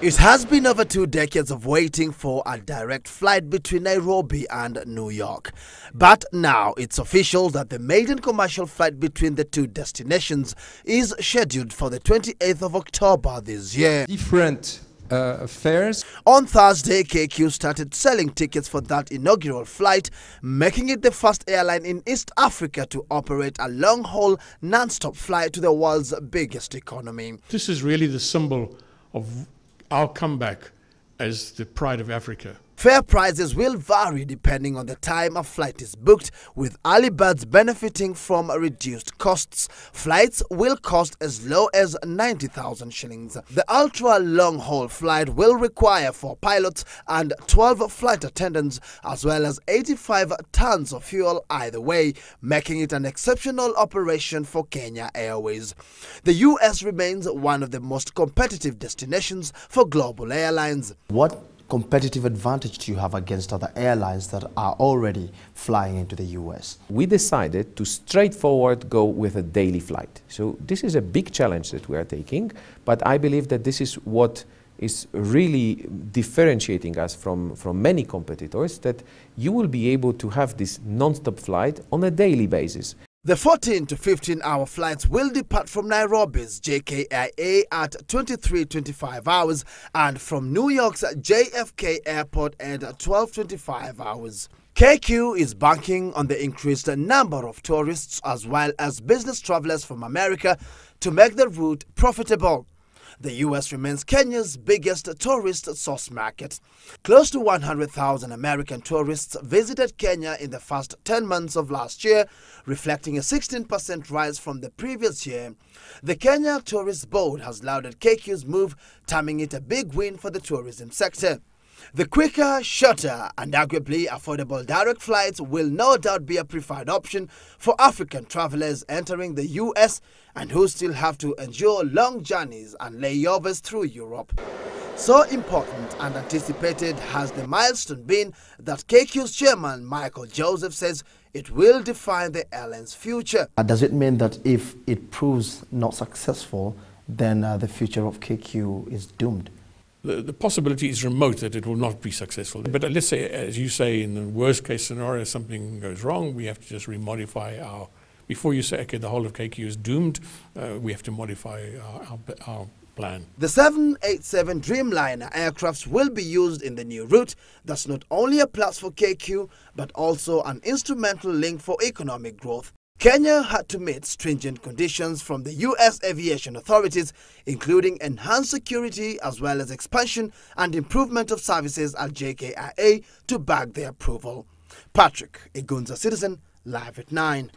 It has been over 2 decades of waiting for a direct flight between Nairobi and New York. But now it's official that the maiden commercial flight between the two destinations is scheduled for the 28th of October this year. Different fares. On Thursday, KQ started selling tickets for that inaugural flight, making it the first airline in East Africa to operate a long-haul, non-stop flight to the world's biggest economy. This is really the symbol of our comeback as the pride of Africa. Fare prices will vary depending on the time a flight is booked, with early birds benefiting from reduced costs. Flights will cost as low as 90,000 shillings. The ultra-long-haul flight will require 4 pilots and 12 flight attendants, as well as 85 tons of fuel either way, making it an exceptional operation for Kenya Airways. The US remains one of the most competitive destinations for global airlines. What competitive advantage do you have against other airlines that are already flying into the US? We decided to straightforward go with a daily flight. So this is a big challenge that we are taking, but I believe that this is what is really differentiating us from many competitors, that you will be able to have this non-stop flight on a daily basis. The 14 to 15-hour flights will depart from Nairobi's JKIA at 23:25 hours and from New York's JFK Airport at 12:25 hours. KQ is banking on the increased number of tourists as well as business travelers from America to make the route profitable. The US remains Kenya's biggest tourist source market. Close to 100,000 American tourists visited Kenya in the first 10 months of last year, reflecting a 16% rise from the previous year. The Kenya Tourist Board has lauded KQ's move, terming it a big win for the tourism sector. The quicker, shorter and arguably affordable direct flights will no doubt be a preferred option for African travelers entering the US and who still have to endure long journeys and layovers through Europe. So important and anticipated has the milestone been that KQ's chairman Michael Joseph says it will define the airline's future. Does it mean that if it proves not successful, then the future of KQ is doomed? The possibility is remote that it will not be successful. But let's say, as you say, in the worst case scenario, something goes wrong, we have to just remodify our, before you say, okay, the whole of KQ is doomed, we have to modify our plan. The 787 Dreamliner aircrafts will be used in the new route. That's not only a plus for KQ, but also an instrumental link for economic growth. Kenya had to meet stringent conditions from the US aviation authorities, including enhanced security as well as expansion and improvement of services at JKIA to back their approval. Patrick, a Gunza citizen, live at 9.